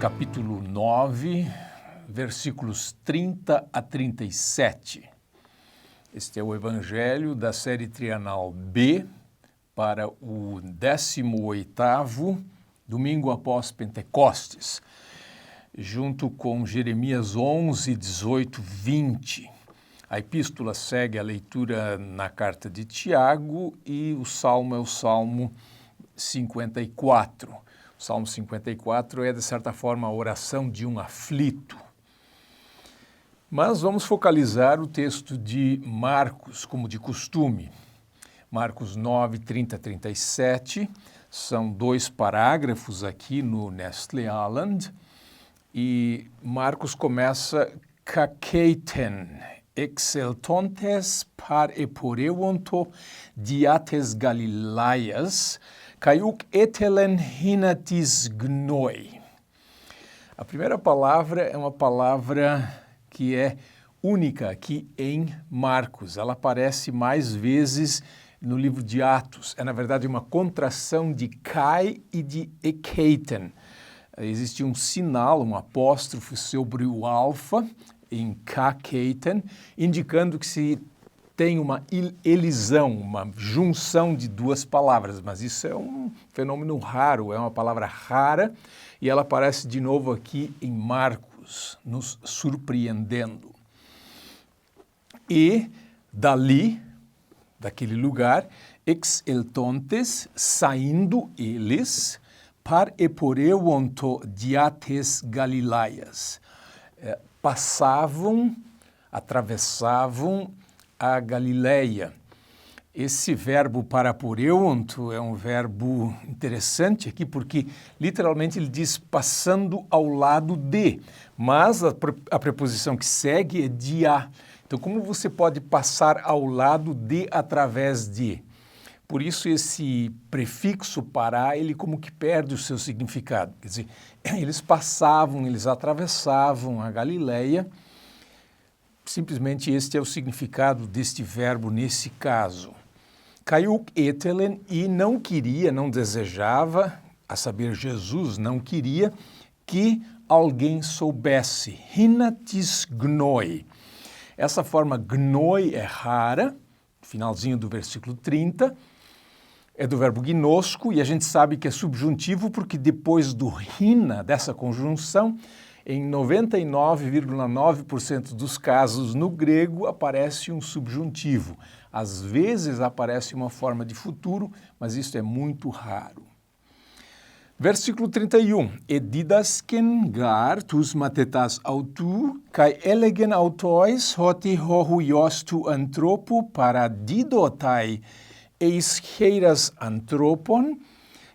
capítulo 9, versículos 30 a 37. Este é o Evangelho da série trienal B para o 18º domingo após Pentecostes, junto com Jeremias 11, 18, 20. A epístola segue a leitura na carta de Tiago e o salmo é o Salmo 54. O Salmo 54 é, de certa forma, a oração de um aflito. Mas vamos focalizar o texto de Marcos, como de costume. Marcos 9, 30 a 37, são 2 parágrafos aqui no Nestle Aland, e Marcos começa «Kakeiten, exeltontes par eporeuonto diates Galilaias, caiuc etelen hinatis gnoi». A primeira palavra é uma palavra que é única aqui em Marcos. Ela aparece mais vezes no livro de Atos. É, na verdade, uma contração de kai e de ekeiten. Existe um sinal, um apóstrofo sobre o alfa, em kakeiten, indicando que se tem uma elisão, uma junção de duas palavras, mas isso é um fenômeno raro, é uma palavra rara, e ela aparece de novo aqui em Marcos, nos surpreendendo. E dali, daquele lugar, exeltontes, saindo eles, par eporeuonto diates Galilaias, passavam, atravessavam a Galileia. Esse verbo paraporeuonto é um verbo interessante aqui, porque literalmente ele diz passando ao lado de, mas a preposição que segue é de a. Então, como você pode passar ao lado de através de? Por isso esse prefixo para, ele como que perde o seu significado. Quer dizer, eles passavam, eles atravessavam a Galileia. Simplesmente este é o significado deste verbo nesse caso. Caiuc etelen, e não queria, não desejava, a saber, Jesus não queria que alguém soubesse. Hinatis gnoi. Essa forma gnoi é rara, finalzinho do versículo 30, é do verbo gnosco, e a gente sabe que é subjuntivo porque depois do hina, dessa conjunção, em 99,9% dos casos no grego aparece um subjuntivo. Às vezes aparece uma forma de futuro, mas isso é muito raro. Versículo 31. Edidasken gar tus matetas autu, kai elegen autois hoti hohuios tu antropo paradidotai eischeiras antropon,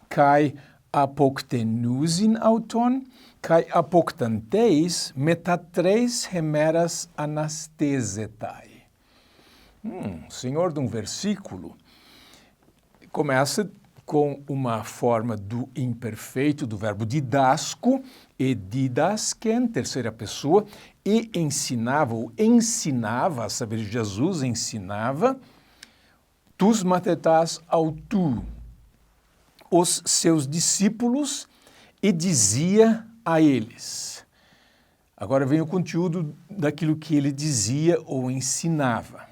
kai apoktenusin auton, kai apoktanteis metatreis hemeras anastesetai. O senhor de um versículo começa com uma forma do imperfeito do verbo didasco, e didasken, terceira pessoa, e ensinava, ou ensinava, a saber, Jesus ensinava, tus matetas autu, os seus discípulos, e dizia a eles. Agora vem o conteúdo daquilo que ele dizia ou ensinava.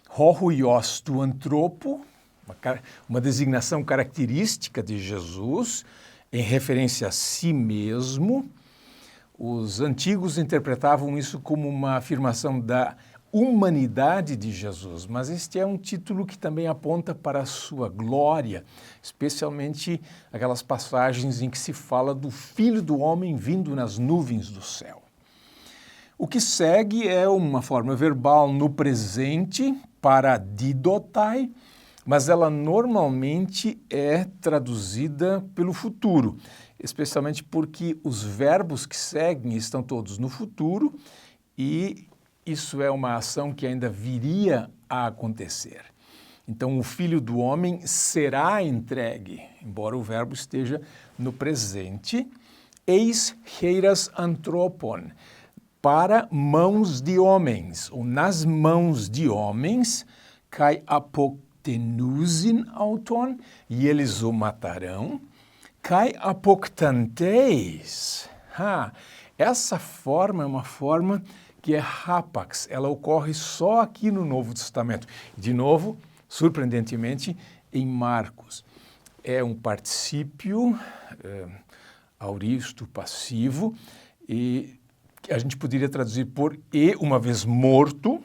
Hohuios tu antropo, uma designação característica de Jesus, em referência a si mesmo. Os antigos interpretavam isso como uma afirmação da humanidade de Jesus, mas este é um título que também aponta para a sua glória, especialmente aquelas passagens em que se fala do Filho do Homem vindo nas nuvens do céu. O que segue é uma forma verbal no presente, paradidotai, mas ela normalmente é traduzida pelo futuro, especialmente porque os verbos que seguem estão todos no futuro e isso é uma ação que ainda viria a acontecer. Então, o Filho do Homem será entregue, embora o verbo esteja no presente, eischeiras antropon, para mãos de homens, ou nas mãos de homens, kai apoktenusin auton, e eles o matarão, kai apoktanteis, Essa forma é uma forma que é hapax, ela ocorre só aqui no Novo Testamento. De novo, surpreendentemente, em Marcos. É um particípio auristo passivo e a gente poderia traduzir por e, uma vez morto,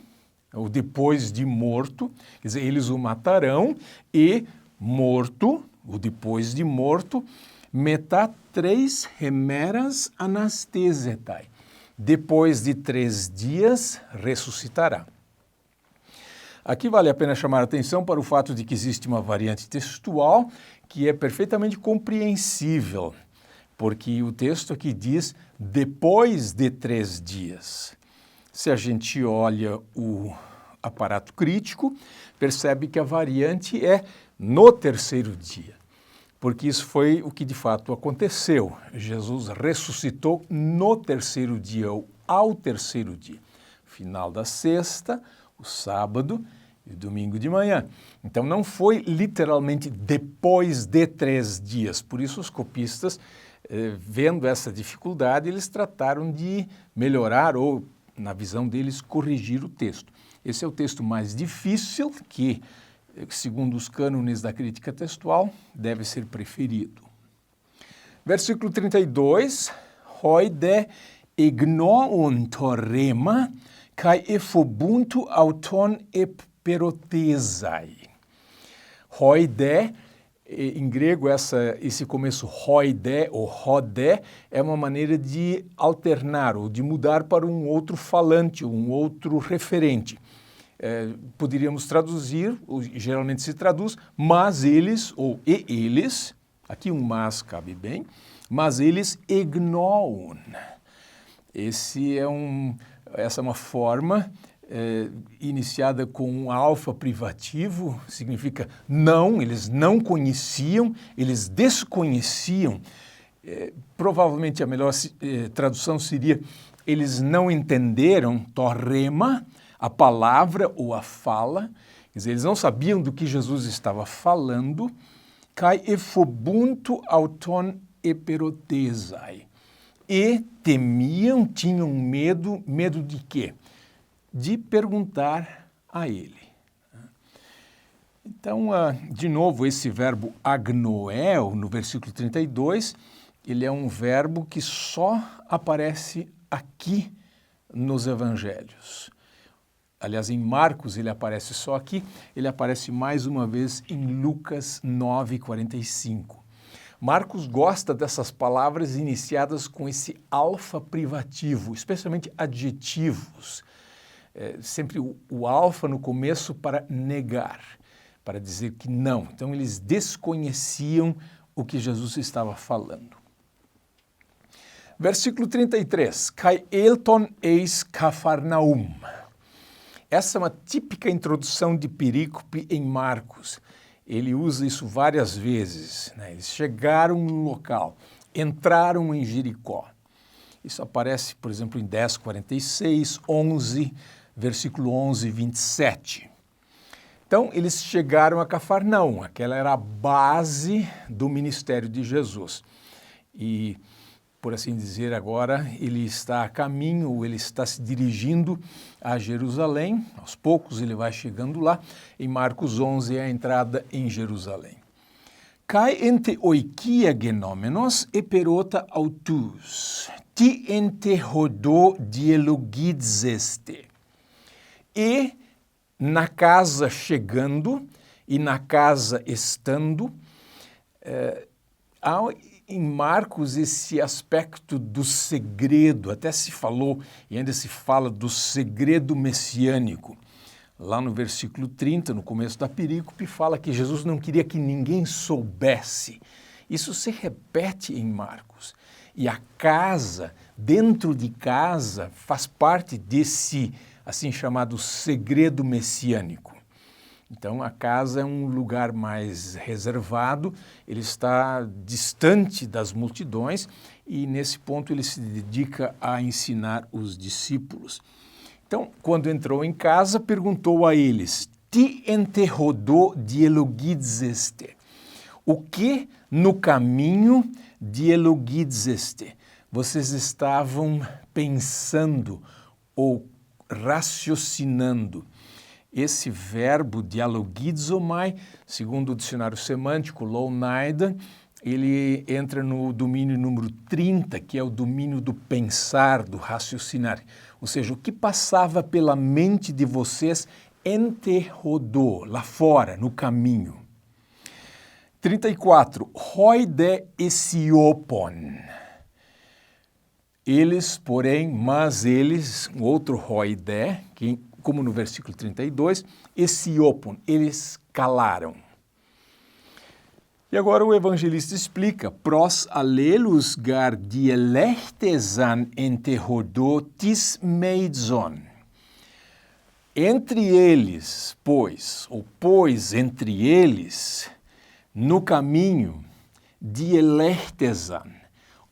ou depois de morto, quer dizer, eles o matarão e morto, ou depois de morto, metá 3 hemeras anastesetai. Depois de 3 dias, ressuscitará. Aqui vale a pena chamar a atenção para o fato de que existe uma variante textual que é perfeitamente compreensível, porque o texto aqui diz depois de 3 dias. Se a gente olha o aparato crítico, percebe que a variante é no 3º dia, porque isso foi o que de fato aconteceu. Jesus ressuscitou no 3º dia, ou ao 3º dia, final da sexta, o sábado e o domingo de manhã. Então não foi literalmente depois de 3 dias, por isso os copistas, vendo essa dificuldade, eles trataram de melhorar ou, na visão deles, corrigir o texto. Esse é o texto mais difícil que, segundo os cânones da crítica textual, deve ser preferido. Versículo 32, hoi de ignoon torrema kai efobuntu auton eperotesai. Hoi de, em grego, esse começo hoi de ou rodé é uma maneira de alternar ou de mudar para um outro falante, um outro referente. Poderíamos traduzir, ou geralmente se traduz, mas eles, ou e eles, aqui um mas cabe bem, mas eles ignoam. Essa é uma forma iniciada com um alfa privativo, significa não, eles não conheciam, eles desconheciam. Provavelmente a melhor tradução seria eles não entenderam, torrema, a palavra ou a fala, quer dizer, eles não sabiam do que Jesus estava falando, kai efobuntu auton eperotesai. E temiam, tinham medo de quê? De perguntar a ele. Então, de novo, esse verbo agnoel, no versículo 32, ele é um verbo que só aparece aqui nos evangelhos. Aliás, em Marcos ele aparece só aqui, ele aparece mais uma vez em Lucas 9:45. Marcos gosta dessas palavras iniciadas com esse alfa privativo, especialmente adjetivos. Sempre o alfa no começo para negar, para dizer que não. Então eles desconheciam o que Jesus estava falando. Versículo 33, Kai elton eis Cafarnaum. Essa é uma típica introdução de perícope em Marcos. Ele usa isso várias vezes, né? Eles chegaram no local, entraram em Jericó. Isso aparece, por exemplo, em 10:46, 11, versículo 11, 27. Então, eles chegaram a Cafarnaum, aquela era a base do ministério de Jesus. E, por assim dizer, agora ele está a caminho, ele está se dirigindo a Jerusalém, aos poucos ele vai chegando lá, em Marcos 11 é a entrada em Jerusalém. Kai ente oikia genômenos eperota autus, ti ente rodô dialogidzeste. E na casa chegando e na casa estando, há em Marcos esse aspecto do segredo, até se falou e ainda se fala do segredo messiânico. Lá no versículo 30, no começo da perícope, fala que Jesus não queria que ninguém soubesse. Isso se repete em Marcos. E a casa, dentro de casa, faz parte desse, assim chamado, segredo messiânico. Então, a casa é um lugar mais reservado, ele está distante das multidões e, nesse ponto, ele se dedica a ensinar os discípulos. Então, quando entrou em casa, perguntou a eles, Ti ente rodô dialogidzeste. O que no caminho dialogidzeste? vocês estavam pensando ou raciocinando. Esse verbo dialogizomai, segundo o dicionário semântico Lounaida, ele entra no domínio número 30, que é o domínio do pensar, do raciocinar. Ou seja, o que passava pela mente de vocês enterrodou, lá fora, no caminho. 34. Hoide esiopon. Eles, porém, mas eles, outro hoide, que, como no versículo 32, esiopon, eles calaram. E agora o evangelista explica, pros allelus gar dialectesan enterrodotis meidson. Entre eles, pois entre eles, no caminho, dialectesan,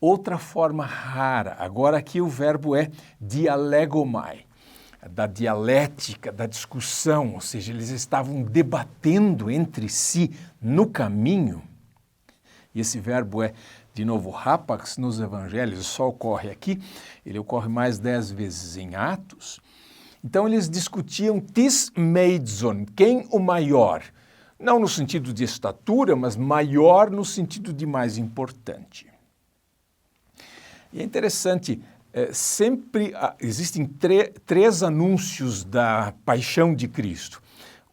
outra forma rara. Agora aqui o verbo é dialegomai, da dialética, da discussão, ou seja, eles estavam debatendo entre si no caminho. E esse verbo é, de novo, rapax nos evangelhos, só ocorre aqui, ele ocorre mais 10 vezes em Atos. Então eles discutiam tis meidson, quem o maior? Não no sentido de estatura, mas maior no sentido de mais importante. E é interessante, sempre existem três anúncios da paixão de Cristo.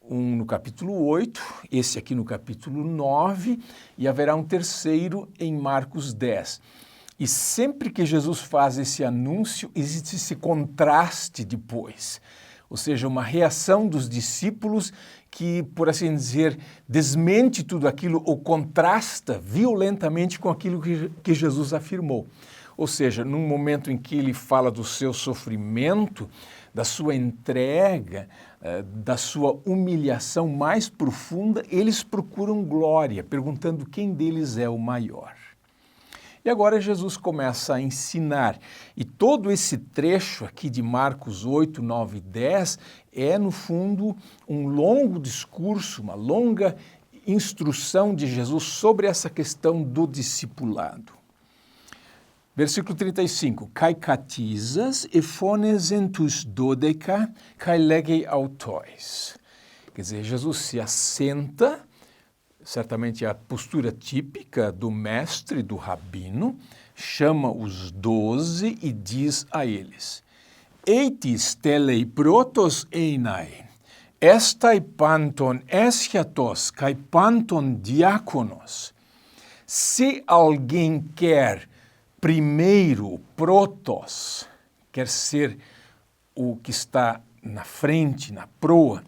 Um no capítulo 8, esse aqui no capítulo 9, e haverá um terceiro em Marcos 10. E sempre que Jesus faz esse anúncio, existe esse contraste depois. Ou seja, uma reação dos discípulos que, por assim dizer, desmente tudo aquilo ou contrasta violentamente com aquilo que Jesus afirmou. Ou seja, num momento em que ele fala do seu sofrimento, da sua entrega, da sua humilhação mais profunda, eles procuram glória, perguntando quem deles é o maior. E agora Jesus começa a ensinar. E todo esse trecho aqui de Marcos 8, 9 e 10 é, no fundo, um longo discurso, uma longa instrução de Jesus sobre essa questão do discipulado. Versículo 35. Kai katizas e fones entus dodeca, kai legei autois. Quer dizer, Jesus se assenta, certamente a postura típica do mestre, do rabino, chama os 12 e diz a eles, Eitis telei protos einai, estai panton eschatos, kai panton diáconos. Se alguém quer primeiro, protos, quer ser o que está na frente, na proa,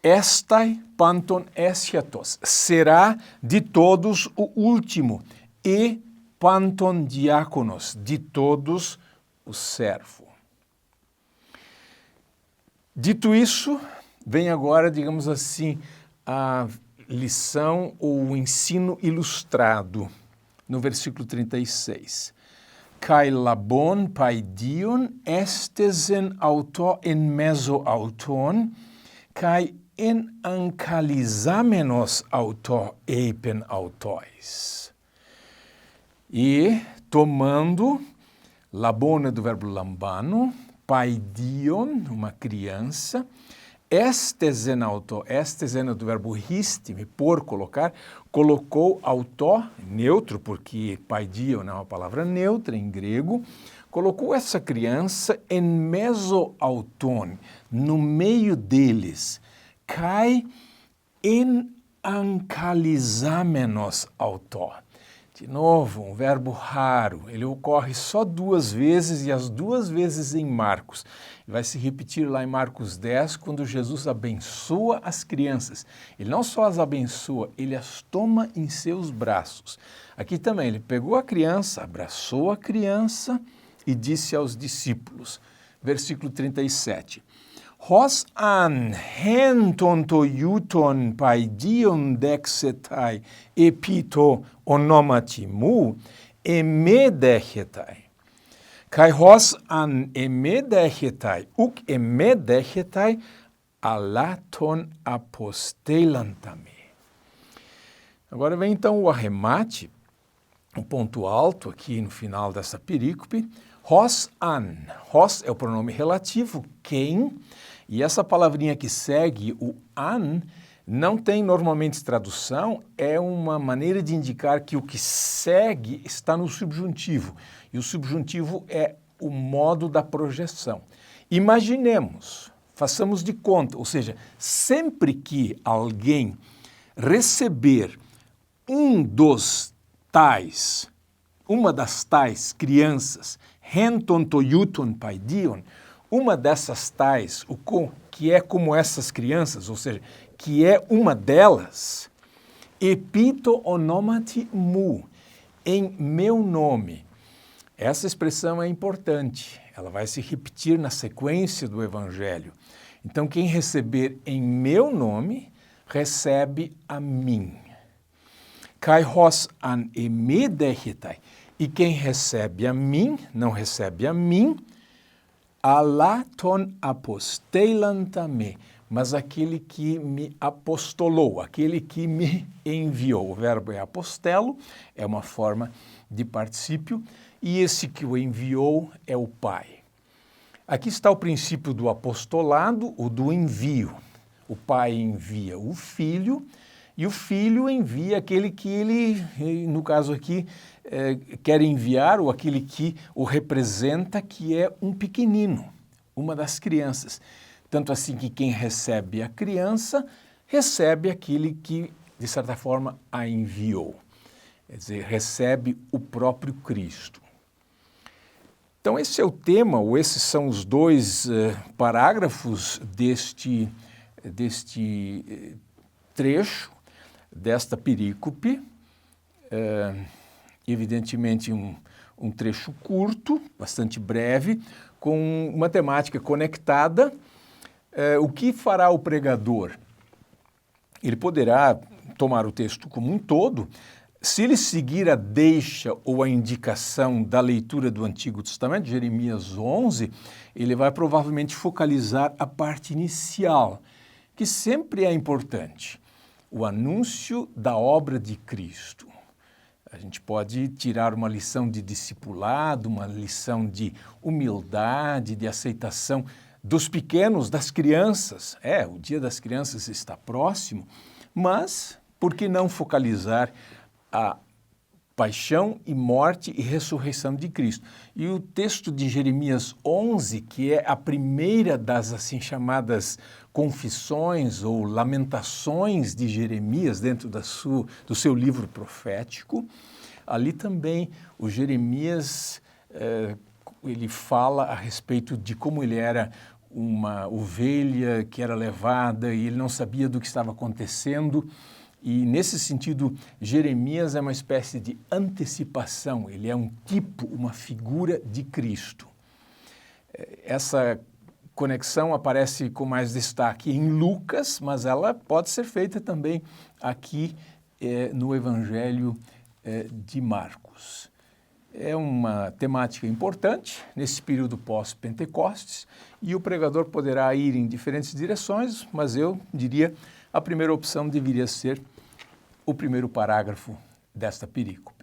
estai panton eschatos, será de todos o último, e panton diáconos, de todos o servo. Dito isso, vem agora, digamos assim, a lição ou o ensino ilustrado, no versículo 36. Kai labon paidion estesen auto en meso auton, kai en ancalizamenos auto eipen autois. E, tomando, labona do verbo lambano, paidion, uma criança, estesen auto, estesen do verbo histime, por colocar, colocou auto, neutro, porque paidion é uma palavra neutra em grego, colocou essa criança em meso auton, no meio deles, kai en ancalizamenos auto. De novo, um verbo raro, ele ocorre só 2 vezes e as 2 vezes em Marcos. Vai se repetir lá em Marcos 10, quando Jesus abençoa as crianças. Ele não só as abençoa, ele as toma em seus braços. Aqui também, ele pegou a criança, abraçou a criança e disse aos discípulos, versículo 37, Hos an henton to iuton paidion dexetai epito onomatimu emedechetai. Kai hos an emedechetai, uk emedechetai alaton apostelantame. Agora vem então o arremate, um ponto alto aqui no final dessa perícope, hos an. Hos é o pronome relativo, quem, e essa palavrinha que segue, o an, não tem normalmente tradução, é uma maneira de indicar que o que segue está no subjuntivo, e o subjuntivo é o modo da projeção. Imaginemos, façamos de conta, ou seja, sempre que alguém receber uma das tais crianças, henton toiuton paidion, uma dessas tais, que é como essas crianças, ou seja, que é uma delas, epito onomati mu, em meu nome. Essa expressão é importante, ela vai se repetir na sequência do Evangelho. Então, quem receber em meu nome, recebe a mim. Kai hos an eme dechitai. E quem recebe a mim, não recebe a mim, alaton aposteilantame, mas aquele que me apostolou, aquele que me enviou. O verbo é apostelo, é uma forma de particípio, e esse que o enviou é o Pai. Aqui está o princípio do apostolado, o do envio. O Pai envia o Filho, e o Filho envia aquele que ele, no caso aqui, quer enviar, ou aquele que o representa, que é um pequenino, uma das crianças. Tanto assim que quem recebe a criança, recebe aquele que, de certa forma, a enviou. Quer dizer, recebe o próprio Cristo. Então esse é o tema, ou esses são os dois parágrafos deste trecho, desta perícope, evidentemente um trecho curto, bastante breve, com uma temática conectada. O que fará o pregador? Ele poderá tomar o texto como um todo. Se ele seguir a deixa ou a indicação da leitura do Antigo Testamento, Jeremias 11, ele vai provavelmente focalizar a parte inicial, que sempre é importante, o anúncio da obra de Cristo. A gente pode tirar uma lição de discipulado, uma lição de humildade, de aceitação dos pequenos, das crianças. O Dia das Crianças está próximo, mas por que não focalizar a paixão e morte e ressurreição de Cristo? E o texto de Jeremias 11, que é a primeira das assim chamadas confissões ou lamentações de Jeremias dentro do seu livro profético, ali também o Jeremias ele fala a respeito de como ele era uma ovelha que era levada e ele não sabia do que estava acontecendo. E, nesse sentido, Jeremias é uma espécie de antecipação, ele é um tipo, uma figura de Cristo. Essa conexão aparece com mais destaque em Lucas, mas ela pode ser feita também aqui no Evangelho de Marcos. É uma temática importante nesse período pós-Pentecostes e o pregador poderá ir em diferentes direções, mas eu diria a primeira opção deveria ser o primeiro parágrafo desta perícope.